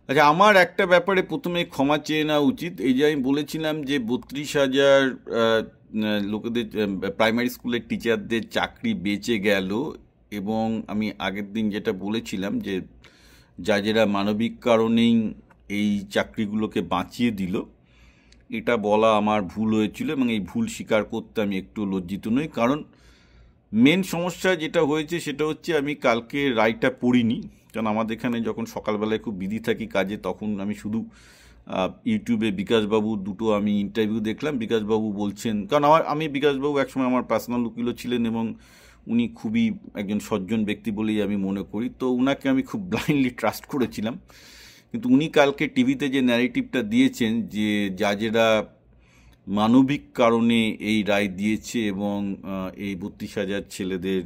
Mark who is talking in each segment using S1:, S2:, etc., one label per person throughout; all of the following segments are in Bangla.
S1: আচ্ছা, আমার একটা ব্যাপারে প্রথমে ক্ষমা চেয়ে নেওয়া উচিত। এই যে আমি বলেছিলাম যে 32,000 লোকেদের, প্রাইমারি স্কুলের টিচারদের চাকরি বেঁচে গেল, এবং আমি আগের দিন যেটা বলেছিলাম যে যারা মানবিক কারণেই এই চাকরিগুলোকে বাঁচিয়ে দিল, এটা বলা আমার ভুল হয়েছিল, এবং এই ভুল স্বীকার করতে আমি একটু লজ্জিত নই। কারণ মেন সমস্যা যেটা হয়েছে সেটা হচ্ছে আমি কালকে রায়টা পড়িনি। কারণ আমাদের এখানে যখন সকালবেলায় খুব বিজি থাকি কাজে, তখন আমি শুধু ইউটিউবে বিকাশবাবু দুটো আমি ইন্টারভিউ দেখলাম। বিকাশবাবু বলছেন, কারণ আমি বিকাশবাবু একসময় আমার পার্সোনাল উকিলও ছিলেন, এবং উনি খুবই একজন সজ্জন ব্যক্তি বলেই আমি মনে করি, তো উনাকে আমি খুব ব্লাইন্ডলি ট্রাস্ট করেছিলাম। কিন্তু উনি কালকে টিভিতে যে ন্যারেটিভটা দিয়েছেন যে জাজেরা মানবিক কারণে এই রায় দিয়েছে এবং এই 32,000 ছেলেদের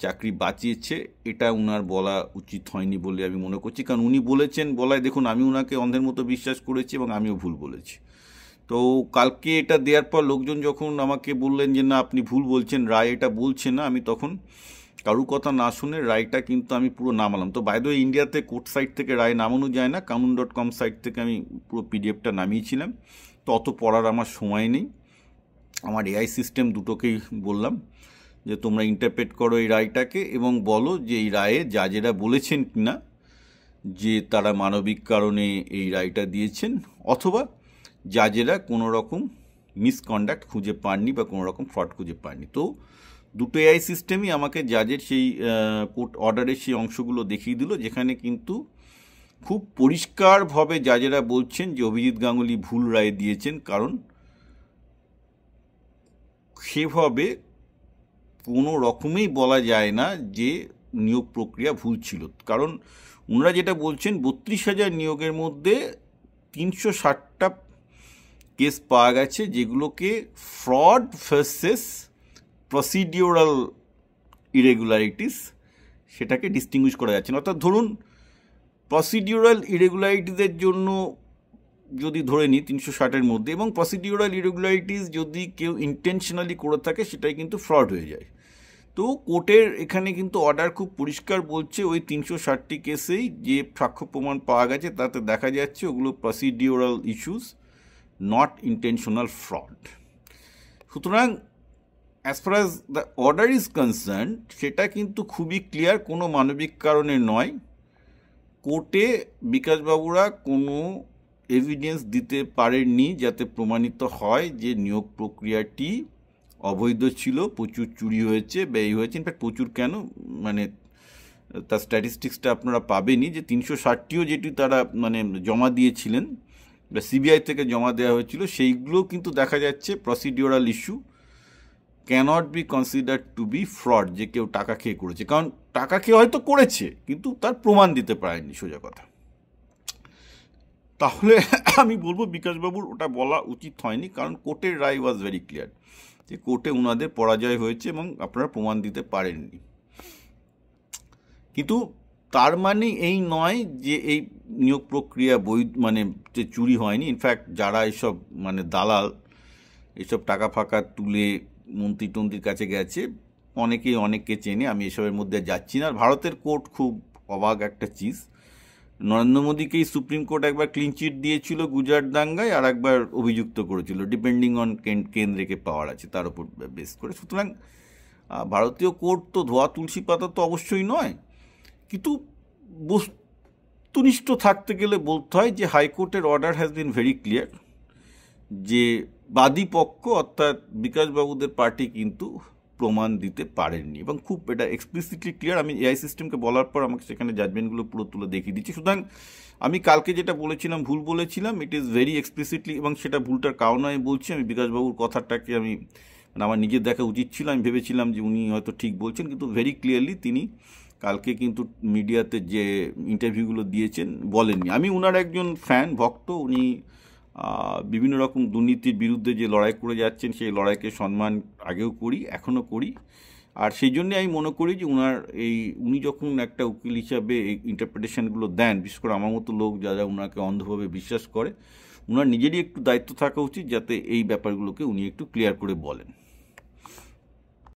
S1: চাকরি বাঁচিয়েছে, এটা উনার বলা উচিত হয়নি বলে আমি মনে করছি। কারণ উনি বলেছেন বলায়, দেখুন, আমি উনাকে অন্ধের মতো বিশ্বাস করেছি এবং আমিও ভুল বলেছি। তো কালকে এটা দেওয়ার পর লোকজন যখন আমাকে বললেন যে না, আপনি ভুল বলছেন, রায় এটা বলছে না, আমি তখন কারুর কথা না শুনে রায়টা কিন্তু আমি পুরো নামালাম। তো বাই দ্য ওয়ে, ইন্ডিয়াতে কোর্ট সাইট থেকে রায় নামানো যায় না, কানুন.com সাইট থেকে আমি পুরো পিডিএফটা নামিয়েছিলাম। তো অত পড়ার আমার সময় নেই। আমার এআই সিস্টেম দুটোকেই বললাম যে তোমরা ইন্টারপ্রেট করো এই রায়টাকে এবং বলো যে এই রায়ে জাজেরা বলেছেন কিনা যে তারা মানবিক কারণে এই রায়টা দিয়েছেন, অথবা জাজেরা কোনো রকম মিসকন্ডাক্ট খুঁজে পাননি বা কোনো রকম ফ্রড খুঁজে পাননি। তো দুটো এআই সিস্টেমই আমাকে জাজের সেই কোর্ট অর্ডারের সেই অংশগুলো দেখিয়ে দিল, যেখানে কিন্তু খুব পরিষ্কারভাবে জাজেরা বলছেন যে অভিজিৎ গাঙ্গুলি ভুল রায় দিয়েছেন। কারণ সেভাবে কোনো রকমেই বলা যায় না যে নিয়োগ প্রক্রিয়া ভুল ছিল। কারণ ওনারা যেটা বলছেন, 32,000 নিয়োগের মধ্যে 360টা কেস পাওয়া গেছে যেগুলোকে ফ্রড ভার্সেস প্রসিডিওরাল ইরেগুলারিটিস সেটাকে ডিস্টিংগুইশ করা যাচ্ছে না। অর্থাৎ ধরুন, প্রসিডিওরাল ইরেগুলারিটিসের জন্য যদি ধরে নিই 360-এর মধ্যে, এবং প্রসিডিওরাল ইরেগুলারিটিস যদি কেউ ইন্টেনশনালি করে থাকে সেটাই কিন্তু ফ্রড হয়ে যায়। তো কোর্টের এখানে কিন্তু অর্ডার খুব পরিষ্কার বলছে ওই 360টি কেসেই যে সাক্ষ্য প্রমাণ পাওয়া গেছে তাতে দেখা যাচ্ছে ওগুলো procedural issues, not intentional fraud. সুতরাং as far as the order is concerned, সেটা কিন্তু খুবই ক্লিয়ার, কোনো মানবিক কারণে নয়। কোর্টে বিকাশবাবুরা কোনো এভিডেন্স দিতে পারেননি যাতে প্রমাণিত হয় যে নিয়োগ প্রক্রিয়াটি অবৈধ ছিল, প্রচুর চুরি হয়েছে, ব্যয় হয়েছে। ইনফ্যাক্ট প্রচুর কেন, মানে তার স্ট্যাটিস্টিক্সটা আপনারা পাবেনই, যে 360টিও যেটি তারা মানে জমা দিয়েছিলেন বা সিবিআই থেকে জমা দেওয়া হয়েছিল, সেইগুলোও কিন্তু দেখা যাচ্ছে procedural issue, cannot be considered to be fraud, যে কেউ টাকা খেয়ে করেছে। কারণ টাকা খেয়ে হয়তো করেছে কিন্তু তার প্রমাণ দিতে পারেনি, সোজা কথা। তাহলে আমি বলবো বিকাশবাবুর ওটা বলা উচিত হয়নি, কারণ কোর্টের রায় ওয়াজ ভেরি ক্লিয়ার যে কোর্টে ওনাদের পরাজয় হয়েছে এবং আপনারা প্রমাণ দিতে পারেননি। কিন্তু তার মানে এই নয় যে এই নিয়োগ প্রক্রিয়া বৈধ, মানে যে চুরি হয়নি। ইনফ্যাক্ট যারা এসব মানে দালাল এসব টাকা ফাঁকা তুলে মন্ত্রী টন্ত্রীর কাছে গেছে, অনেকেই অনেককে চেনে, আমি এসবের মধ্যে যাচ্ছি না। আর ভারতের কোর্ট খুব অবাক একটা চিজ, নরেন্দ্র মোদীকেই সুপ্রিম কোর্ট একবার ক্লিন চিট দিয়েছিল গুজরাট দাঙ্গায়, আর একবার অভিযুক্ত করেছিল, ডিপেন্ডিং অন কেন্দ্রকে পাওয়ার আছে তার উপর বেস করে। সুতরাং ভারতীয় কোর্ট তো ধোয়া তুলসী পাতা তো অবশ্যই নয়, কিন্তু বস্তুনিষ্ঠ থাকতে গেলে বলতে হয় যে হাইকোর্টের order has been very clear যে বাদী পক্ষ অর্থাৎ বিকাশবাবুদের পার্টি কিন্তু প্রমাণ দিতে পারেননি, এবং খুব এটা এক্সপ্লিসিটলি ক্লিয়ার। আমি এআই সিস্টেমকে বলার পর আমাকে সেখানে জাজমেন্টগুলো পুরো তুলে দেখিয়ে দিচ্ছি। সুতরাং আমি কালকে যেটা বলেছিলাম ভুল বলেছিলাম, ইট ইজ ভেরি এক্সপ্লিসিটলি, এবং সেটা ভুলটার কারণ আমি বলছি। আমি বিকাশবাবুর কথাটাকে আমি মানে আমার নিজের দেখা উচিত ছিল, আমি ভেবেছিলাম যে উনি হয়তো ঠিক বলছেন, কিন্তু ভেরি ক্লিয়ারলি তিনি কালকে কিন্তু মিডিয়াতে যে ইন্টারভিউগুলো দিয়েছেন বলেননি। আমি ওনার একজন ফ্যান ভক্ত, উনি বিভিন্ন রকম দুর্নীতির বিরুদ্ধে যে লড়াই করে যাচ্ছেন সেই লড়াইকে সম্মান আগেও করি, এখনও করি। আর সেই জন্যে আমি মনে করি যে উনি যখন একটা উকিল হিসাবে এই ইন্টারপ্রিটেশনগুলো দেন, বিশেষ করে আমার মতো লোক যারা ওনাকে অন্ধভাবে বিশ্বাস করে, ওনার নিজেরই একটু দায়িত্ব থাকা উচিত যাতে এই ব্যাপারগুলোকে উনি একটু ক্লিয়ার করে বলেন।